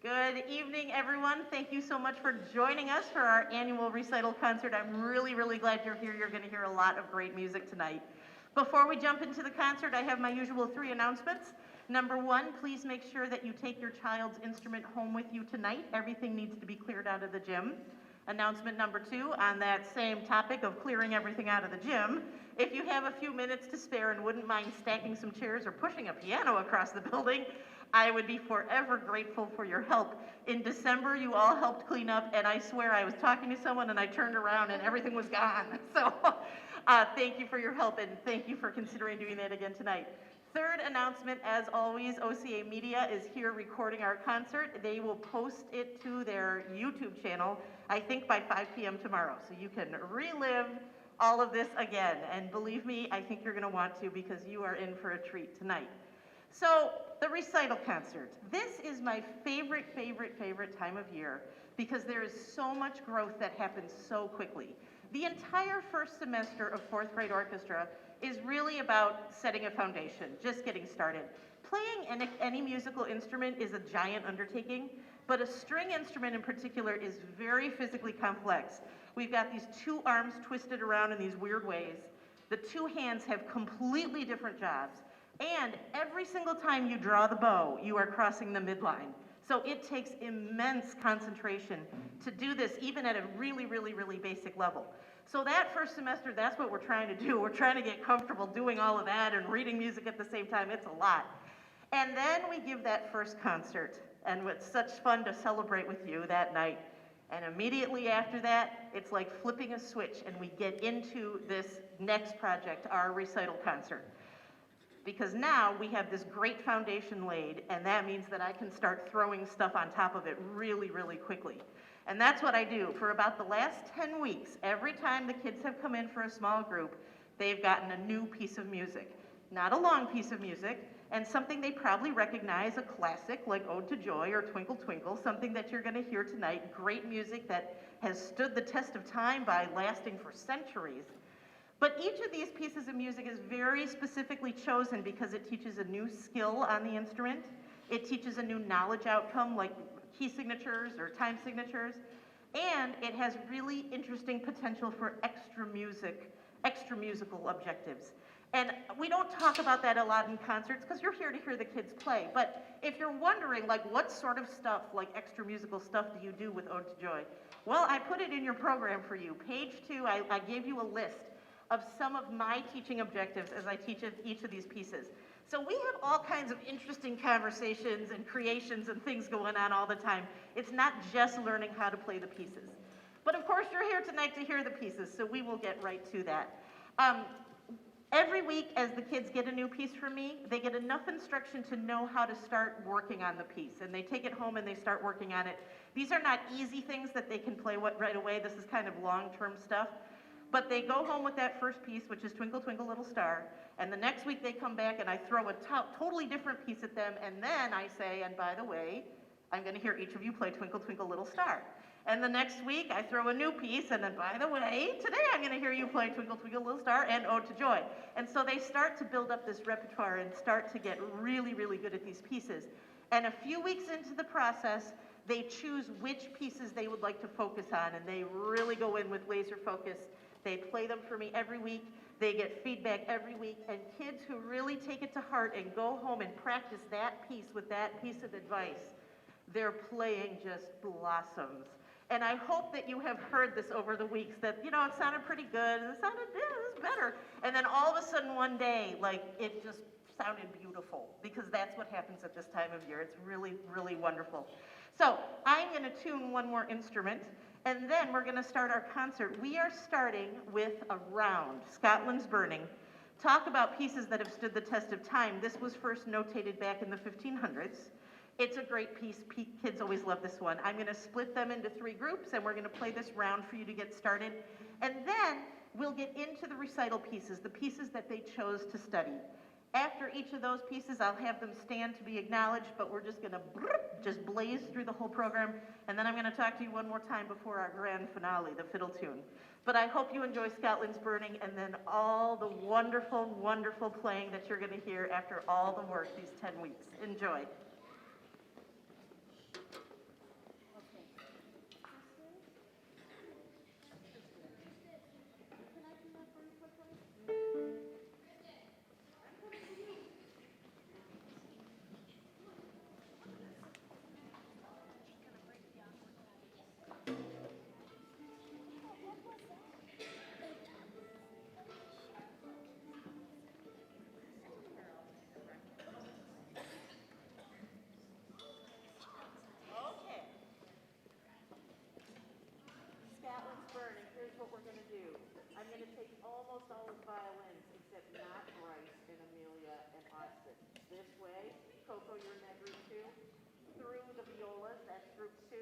Good evening, everyone. Thank you so much for joining us for our annual recital concert. I'm really glad you're here. You're going to hear a lot of great music tonight. Before we jump into the concert, I have my usual 3 announcements. Number 1, please make sure that you take your child's instrument home with you tonight. Everything needs to be cleared out of the gym. Announcement number 2, on that same topic of clearing everything out of the gym, if you have a few minutes to spare and wouldn't mind stacking some chairs or pushing a piano across the building, I would be forever grateful for your help. In December, you all helped clean up, and I swear I was talking to someone and I turned around and everything was gone. So thank you for your help, and thank you for considering doing that again tonight. Third announcement, as always, OCA Media is here recording our concert. They will post it to their YouTube channel, I think by 5 p.m. tomorrow, so you can relive all of this again. And believe me, I think you're going to want to, because you are in for a treat tonight. So, the recital concert. This is my favorite time of year because there is so much growth that happens so quickly. The entire first semester of 4th grade orchestra is really about setting a foundation, just getting started. Playing any musical instrument is a giant undertaking, but a string instrument in particular is very physically complex. We've got these 2 arms twisted around in these weird ways. The 2 hands have completely different jobs. And every single time you draw the bow, you are crossing the midline. So it takes immense concentration to do this, even at a really basic level. So that first semester, that's what we're trying to do. We're trying to get comfortable doing all of that and reading music at the same time. It's a lot. And then we give that first concert, and it's such fun to celebrate with you that night. And immediately after that, it's like flipping a switch, and we get into this next project, our recital concert. Because now we have this great foundation laid, and that means that I can start throwing stuff on top of it really quickly. And that's what I do. For about the last 10 weeks, every time the kids have come in for a small group, they've gotten a new piece of music. Not a long piece of music, and something they probably recognize, a classic like Ode to Joy or Twinkle Twinkle, something that you're going to hear tonight, great music that has stood the test of time by lasting for centuries. But each of these pieces of music is very specifically chosen because it teaches a new skill on the instrument. It teaches a new knowledge outcome like key signatures or time signatures. And it has really interesting potential for extra musical objectives. And we don't talk about that a lot in concerts because you're here to hear the kids play. But if you're wondering, like, what sort of stuff, like extra musical stuff do you do with Ode to Joy? Well, I put it in your program for you. Page 2, I gave you a list of some of my teaching objectives as I teach each of these pieces. So we have all kinds of interesting conversations and creations and things going on all the time. It's not just learning how to play the pieces. But of course you're here tonight to hear the pieces, so we will get right to that. Every week as the kids get a new piece from me, they get enough instruction to know how to start working on the piece. And they take it home and they start working on it. These are not easy things that they can play right away. This is kind of long-term stuff. But they go home with that first piece, which is Twinkle Twinkle Little Star, and the next week they come back and I throw a totally different piece at them, and then I say, and by the way, I'm going to hear each of you play Twinkle Twinkle Little Star. And the next week I throw a new piece, and then by the way, today I'm going to hear you play Twinkle Twinkle Little Star and Ode to Joy. And so they start to build up this repertoire and start to get really good at these pieces. And a few weeks into the process, they choose which pieces they would like to focus on, and they really go in with laser focus. They play them for me every week. They get feedback every week. And kids who really take it to heart and go home and practice that piece with that piece of advice, their playing just blossoms. And I hope that you have heard this over the weeks that, you know, it sounded pretty good, and it sounded, yeah, it was better. And then all of a sudden one day, like, it just sounded beautiful, because that's what happens at this time of year. It's really wonderful. So I'm going to tune one more instrument, and then we're going to start our concert. We are starting with a round, Scotland's Burning. Talk about pieces that have stood the test of time. This was first notated back in the 1500s. It's a great piece. Kids always love this one. I'm going to split them into 3 groups, and we're going to play this round for you to get started. And then we'll get into the recital pieces, the pieces that they chose to study. After each of those pieces, I'll have them stand to be acknowledged, but we're just going to just blaze through the whole program, and then I'm going to talk to you one more time before our grand finale, the fiddle tune. But I hope you enjoy Scotland's Burning, and then all the wonderful playing that you're going to hear after all the work these 10 weeks. Enjoy. this way. Coco, you're in that group 2. Through the violas, that's group 2.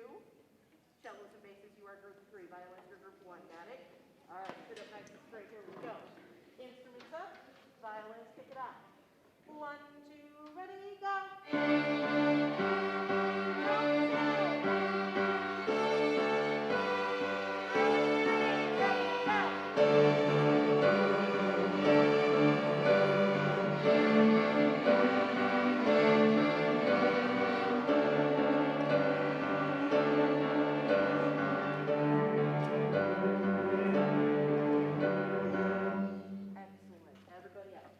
Cellos and basses, you are group 3. Violins, you're group 1. Got it? All right, sit up nice and straight. Here we go. Instruments up. Violins, kick it off. 1, 2, ready, go. Excellent. Everybody else.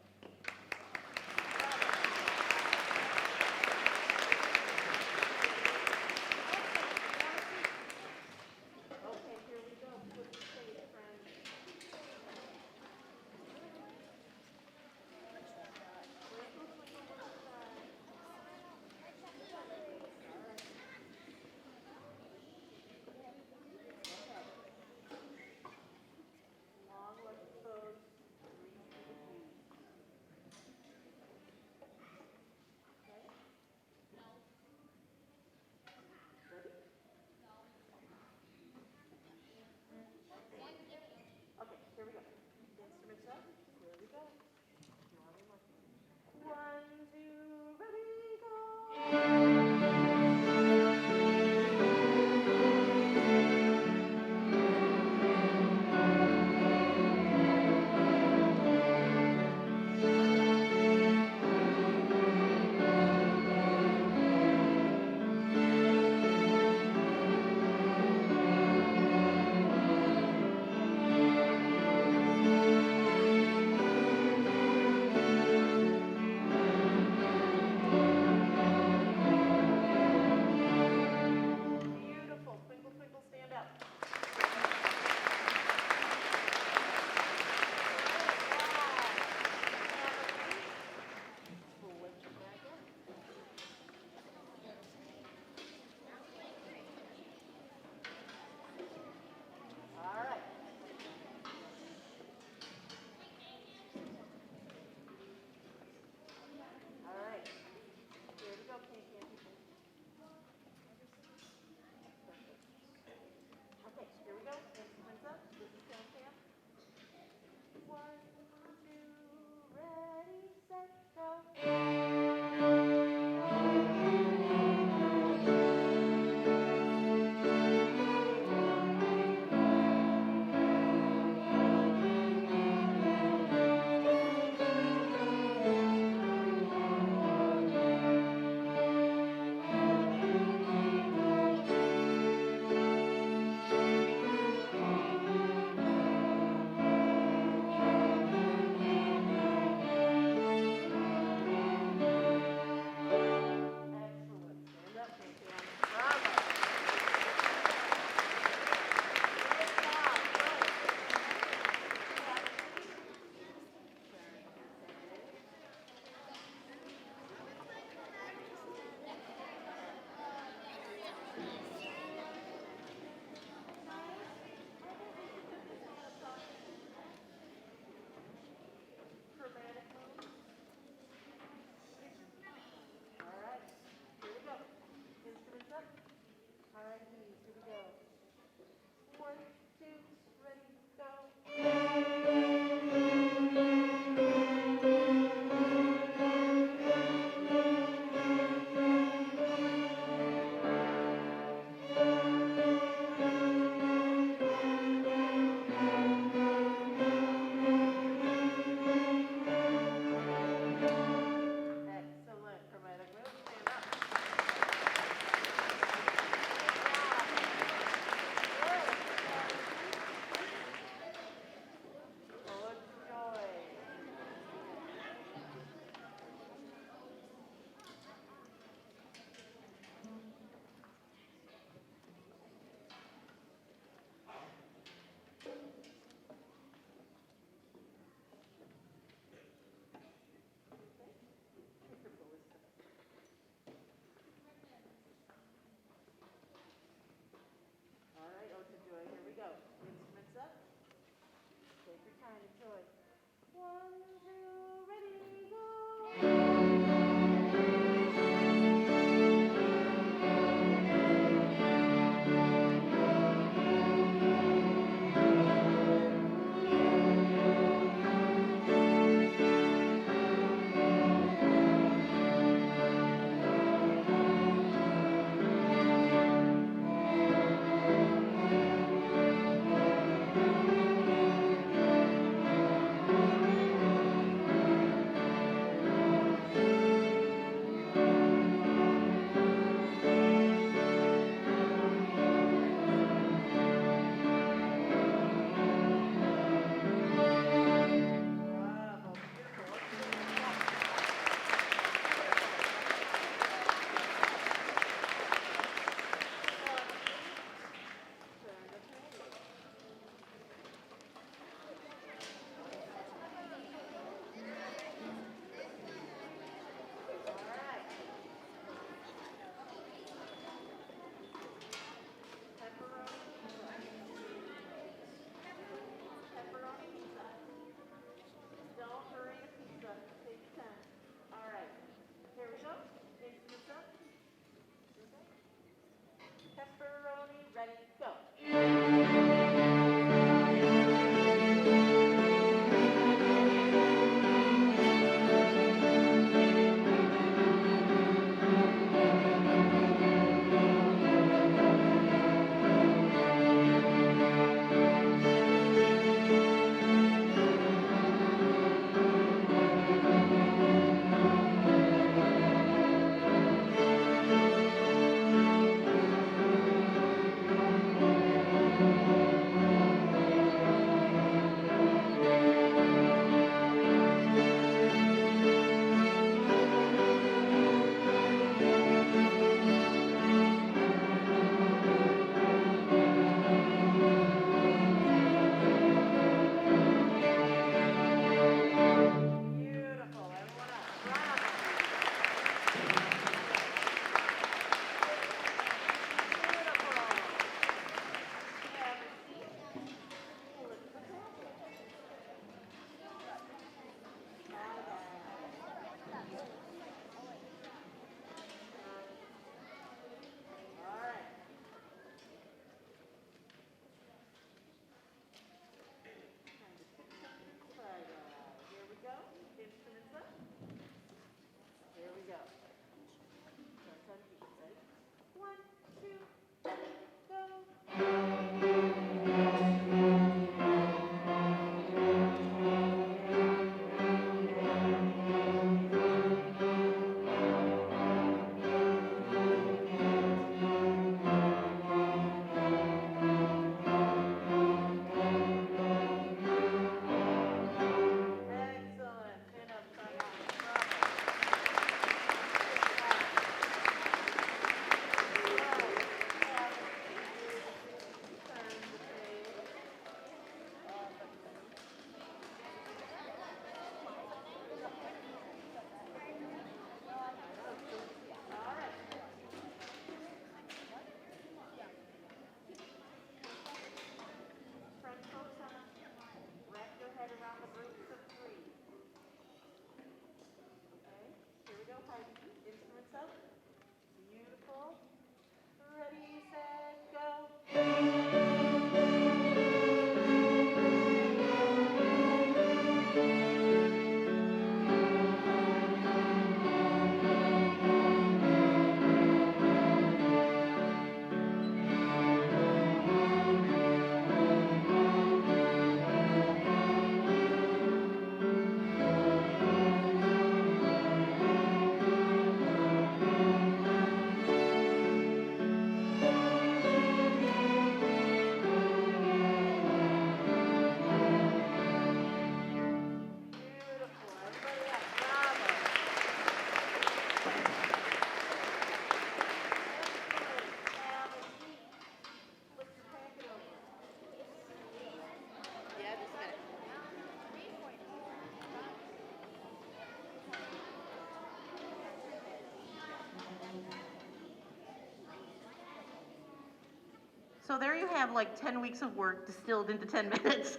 So there you have like 10 weeks of work distilled into 10 minutes.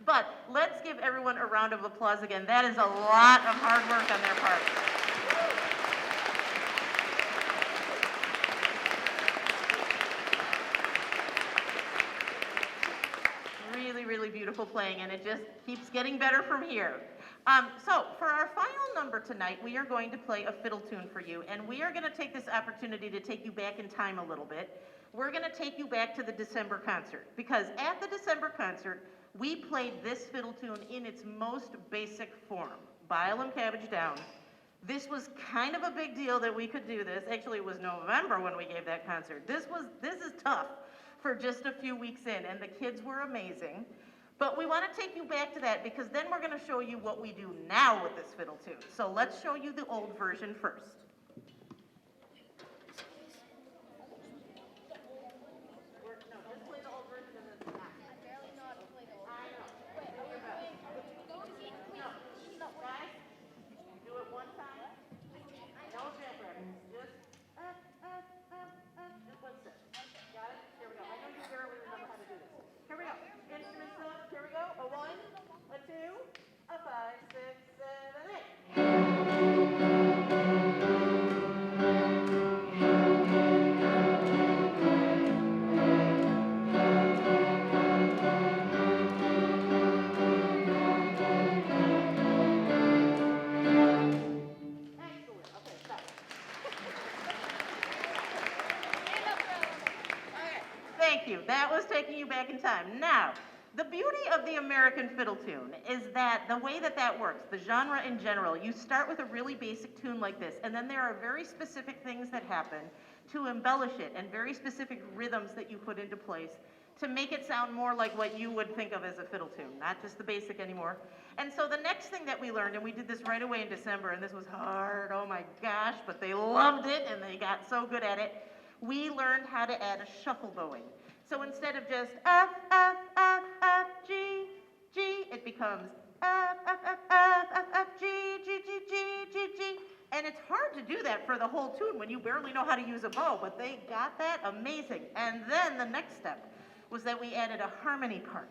But let's give everyone a round of applause again. That is a lot of hard work on their part. Really, really beautiful playing, and it just keeps getting better from here. So for our final number tonight, we are going to play a fiddle tune for you, and we are going to take this opportunity to take you back in time a little bit. We're going to take you back to the December concert, because at the December concert, we played this fiddle tune in its most basic form, Bile and Cabbage Down. This was kind of a big deal that we could do this. Actually, it was November when we gave that concert. This is tough for just a few weeks in, and the kids were amazing. But we want to take you back to that, because then we're going to show you what we do now with this fiddle tune. So let's show you the old version first. Thank you. That was taking you back in time. Now, the beauty of the American fiddle tune is that the way that that works, the genre in general, you start with a really basic tune like this, and then there are very specific things that happen to embellish it, and very specific rhythms that you put into place to make it sound more like what you would think of as a fiddle tune, not just the basic anymore. And so the next thing that we learned, and we did this right away in December, and this was hard, oh my gosh, but they loved it, and they got so good at it, we learned how to add a shuffle bowing. So instead of just F, F, F, F, G, G, it becomes F, F, F, F, F, F, G, G, G, G, G, G. And it's hard to do that for the whole tune when you barely know how to use a bow, but they got that amazing. And then the next step was that we added a harmony part.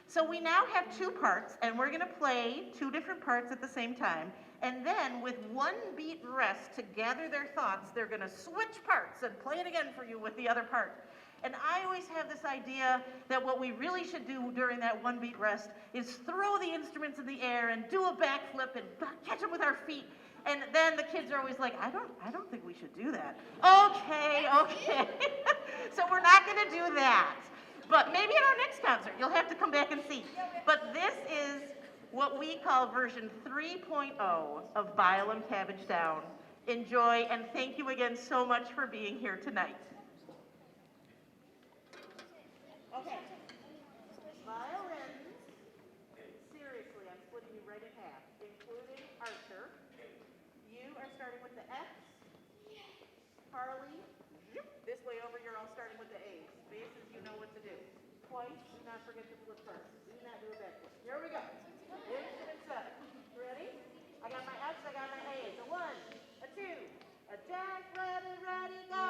So we now have two parts, and we're going to play two different parts at the same time. And then with one beat rest to gather their thoughts, they're going to switch parts and play it again for you with the other part. And I always have this idea that what we really should do during that one beat rest is throw the instruments in the air and do a backflip and catch them with our feet. And then the kids are always like, I don't think we should do that. Okay. So we're not going to do that. But maybe at our next concert, you'll have to come back and see. But this is what we call version 3.0 of Bile and Cabbage Down. Enjoy, and thank you again so much for being here tonight. Okay. Violins. Seriously, I'm splitting you right in half, including Archer. You are starting with the F's. Harley. This way over, you're all starting with the A's. Basses, you know what to do. Twice, do not forget to flip first. Do not do a backflip. Here we go. Instrument 7. Ready? I got my F's, I got my A's. A 1, a 2, a jack, ready, go.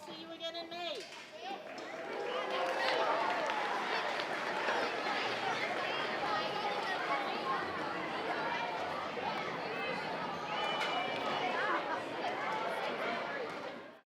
See you again in May.